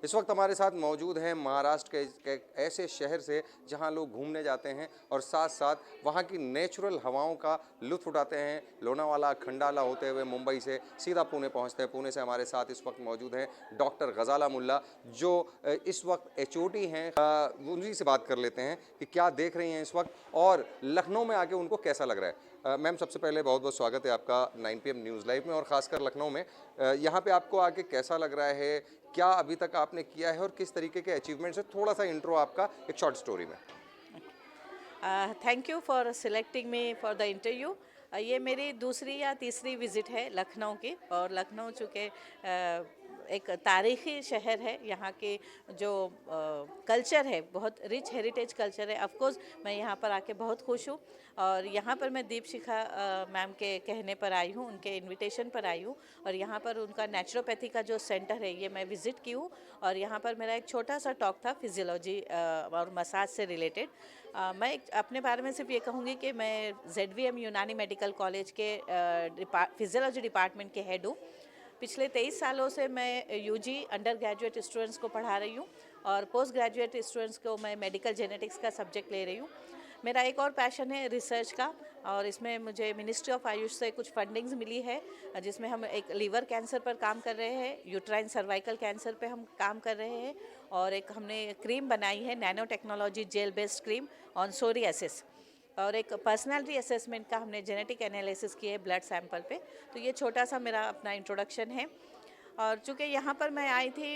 इस वक्त हमारे साथ मौजूद हैं महाराष्ट्र के एक ऐसे शहर से जहां लोग घूमने जाते हैं और साथ साथ वहां की नेचुरल हवाओं का लुत्फ उठाते हैं। लोनावाला खंडाला होते हुए मुंबई से सीधा पुणे पहुंचते हैं। पुणे से हमारे साथ इस वक्त मौजूद हैं डॉक्टर गजाला मुल्ला, जो इस वक्त एचओडी हैं। उन्हीं से बात कर लेते हैं कि क्या देख रही हैं इस वक्त और लखनऊ में आके उनको कैसा लग रहा है। मैम, सबसे पहले बहुत बहुत स्वागत है आपका 9 PM न्यूज़ लाइव में और ख़ासकर लखनऊ में। यहाँ पे आपको आके कैसा लग रहा है, क्या अभी तक आपने किया है और किस तरीके के अचीवमेंट्स है? थोड़ा सा इंट्रो आपका एक शॉर्ट स्टोरी में। Thank you for selecting me for the interview. ये मेरी दूसरी या तीसरी विज़िट है लखनऊ की, और लखनऊ चूँकि एक तारीख़ी शहर है। यहाँ के जो कल्चर है, बहुत रिच हेरिटेज कल्चर है। ऑफ कोर्स मैं यहाँ पर आके बहुत खुश हूँ, और यहाँ पर मैं दीपशिखा मैम के कहने पर आई हूँ, उनके इनविटेशन पर आई हूँ। और यहाँ पर उनका नेचुरोपैथी का जो सेंटर है, ये मैं विज़िट की हूँ। और यहाँ पर मेरा एक छोटा सा टॉक था फिजियोलॉजी और मसाज से रिलेटेड। मैं अपने बारे में सिर्फ ये कहूँगी कि मैं ZVM यूनानी मेडिकल कॉलेज के फिजियोलॉजी डिपार्टमेंट के हेड हूँ। पिछले 23 सालों से मैं UG अंडर ग्रेजुएट स्टूडेंट्स को पढ़ा रही हूँ, और पोस्ट ग्रेजुएट स्टूडेंट्स को मैं मेडिकल जेनेटिक्स का सब्जेक्ट ले रही हूँ। मेरा एक और पैशन है रिसर्च का, और इसमें मुझे मिनिस्ट्री ऑफ आयुष से कुछ फंडिंग्स मिली है, जिसमें हम एक लीवर कैंसर पर काम कर रहे हैं, यूट्राइन सर्वाइकल कैंसर पे हम काम कर रहे हैं, और एक हमने क्रीम बनाई है nano technology gel based cream on psoriasis, और एक पर्सनालिटी असेसमेंट का हमने जेनेटिक एनालिसिस किए ब्लड सैंपल पे। तो ये छोटा सा मेरा अपना इंट्रोडक्शन है। और चूँकि यहाँ पर मैं आई थी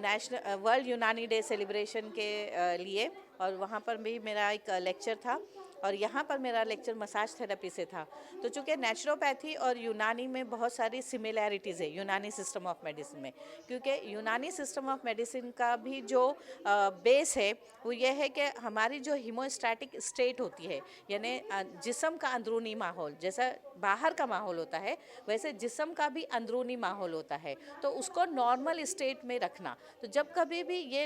नेशनल वर्ल्ड यूनानी डे सेलिब्रेशन के लिए, और वहाँ पर भी मेरा एक लेक्चर था, और यहाँ पर मेरा लेक्चर मसाज थेरेपी से था। तो चूँकि नेचुरोपैथी और यूनानी में बहुत सारी सिमिलैरिटीज़ है यूनानी सिस्टम ऑफ मेडिसिन में, क्योंकि यूनानी सिस्टम ऑफ मेडिसिन का भी जो बेस है वो ये है कि हमारी जो हीमोस्टैटिक स्टेट होती है, यानी जिस्म का अंदरूनी माहौल, जैसा बाहर का माहौल होता है वैसे जिस्म का भी अंदरूनी माहौल होता है, तो उसको नॉर्मल स्टेट में रखना। तो जब कभी भी ये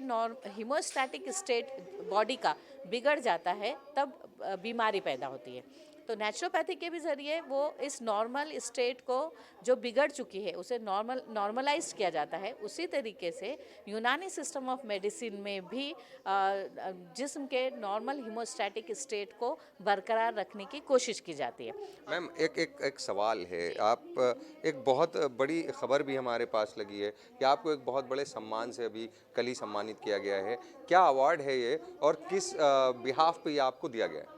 हीमोस्टैटिक स्टेट बॉडी का बिगड़ जाता है, तब बीमारी पैदा होती है। तो नेचुरोपैथी के भी ज़रिए वो इस नॉर्मल स्टेट को जो बिगड़ चुकी है उसे नॉर्मलाइज किया जाता है। उसी तरीके से यूनानी सिस्टम ऑफ मेडिसिन में भी जिस्म के नॉर्मल हीमोस्टैटिक स्टेट को बरकरार रखने की कोशिश की जाती है। मैम, एक एक एक सवाल है। आप एक बहुत बड़ी खबर भी हमारे पास लगी है कि आपको एक बहुत बड़े सम्मान से अभी कल ही सम्मानित किया गया है। क्या अवार्ड है ये और किस बिहाफ पे ये आपको दिया गया है?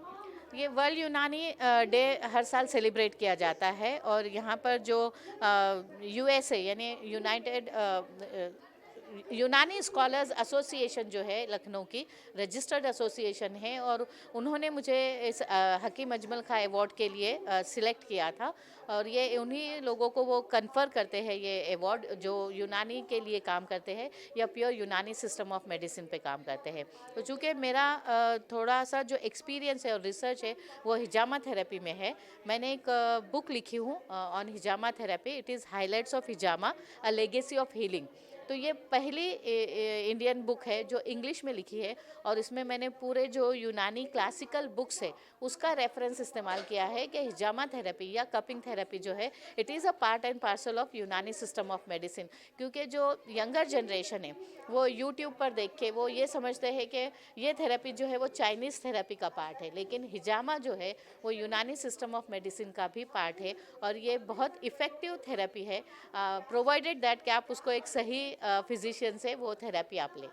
ये वर्ल्ड यूनानी डे हर साल सेलिब्रेट किया जाता है, और यहाँ पर जो USA यानी यूनाइटेड यूनानी स्कॉलर्स एसोसिएशन जो है लखनऊ की रजिस्टर्ड एसोसिएशन है, और उन्होंने मुझे इस हकीम अजमल खां अवार्ड के लिए सिलेक्ट किया था। और ये उन्हीं लोगों को वो कन्फर करते हैं ये अवार्ड जो यूनानी के लिए काम करते हैं या प्योर यूनानी सिस्टम ऑफ मेडिसिन पे काम करते हैं। तो चूँकि मेरा थोड़ा सा जो एक्सपीरियंस है और रिसर्च है वो हिजामा थेरेपी में है। मैंने एक बुक लिखी हूँ on hijama therapy, it is highlights of hijama a legacy of healing. तो ये पहली इंडियन बुक है जो इंग्लिश में लिखी है, और इसमें मैंने पूरे जो यूनानी क्लासिकल बुक्स है उसका रेफरेंस इस्तेमाल किया है कि हिजामा थेरेपी या कपिंग थेरेपी जो है it is a part and parcel of यूनानी सिस्टम ऑफ मेडिसिन। क्योंकि जो यंगर जनरेशन है वो यूट्यूब पर देख के वो ये समझते हैं कि ये थेरेपी जो है वो चाइनीज़ थेरेपी का पार्ट है, लेकिन हिजामा जो है वो यूनानी सिस्टम ऑफ मेडिसिन का भी पार्ट है, और ये बहुत इफ़ेक्टिव थेरेपी है, प्रोवाइडेड दैट कि आप उसको एक सही फिजिशियन से वो थेरेपी आप लें।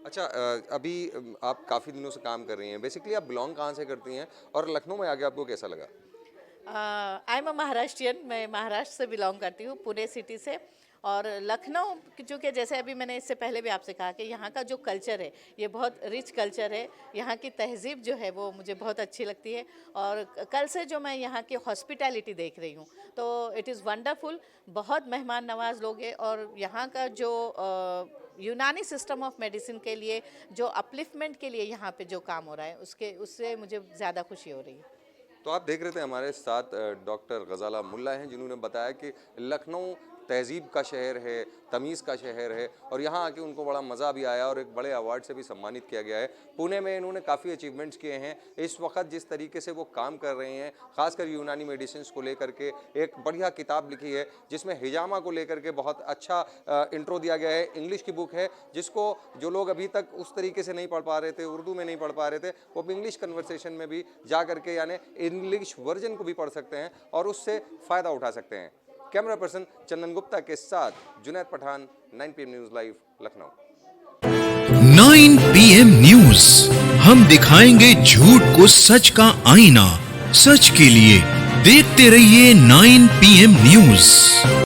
अच्छा, अभी आप काफ़ी दिनों से काम कर रही हैं। बेसिकली आप बिलोंग कहाँ से करती हैं और लखनऊ में आके आपको कैसा लगा? आई एम अ महाराष्ट्रियन, मैं महाराष्ट्र से बिलोंग करती हूँ, पुणे सिटी से। और लखनऊ चूँकि जैसे अभी मैंने इससे पहले भी आपसे कहा कि यहाँ का जो कल्चर है ये बहुत रिच कल्चर है। यहाँ की तहज़ीब जो है वो मुझे बहुत अच्छी लगती है, और कल से जो मैं यहाँ की हॉस्पिटैलिटी देख रही हूँ तो इट इज़ वंडरफुल। बहुत मेहमान नवाज लोग हैं, और यहाँ का जो यूनानी सिस्टम ऑफ मेडिसिन के लिए जो अपलिफ्टमेंट के लिए यहाँ पे जो काम हो रहा है उससे मुझे ज़्यादा खुशी हो रही है। तो आप देख रहे थे हमारे साथ डॉक्टर गजाला मुल्ला हैं, जिन्होंने बताया कि लखनऊ तहज़ीब का शहर है, तमीज़ का शहर है और यहाँ आके उनको बड़ा मज़ा भी आया और एक बड़े अवार्ड से भी सम्मानित किया गया है। पुणे में इन्होंने काफ़ी अचीवमेंट्स किए हैं। इस वक्त जिस तरीके से वो काम कर रहे हैं, ख़ासकर यूनानी मेडिसिन को लेकर के एक बढ़िया किताब लिखी है जिसमें हिजामा को लेकर के बहुत अच्छा इंट्रो दिया गया है। इंग्लिश की बुक है जिसको जो लोग अभी तक उस तरीके से नहीं पढ़ पा रहे थे, उर्दू में नहीं पढ़ पा रहे थे, वो अब इंग्लिश कन्वर्सेशन में भी जा करके यानी इंग्लिश वर्जन को भी पढ़ सकते हैं और उससे फ़ायदा उठा सकते हैं। कैमरा पर्सन चंदन गुप्ता के साथ Junaid Pathan, 9 PM news live, Lucknow. 9 PM news, हम दिखाएंगे झूठ को सच का आईना। सच के लिए देखते रहिए 9 PM न्यूज।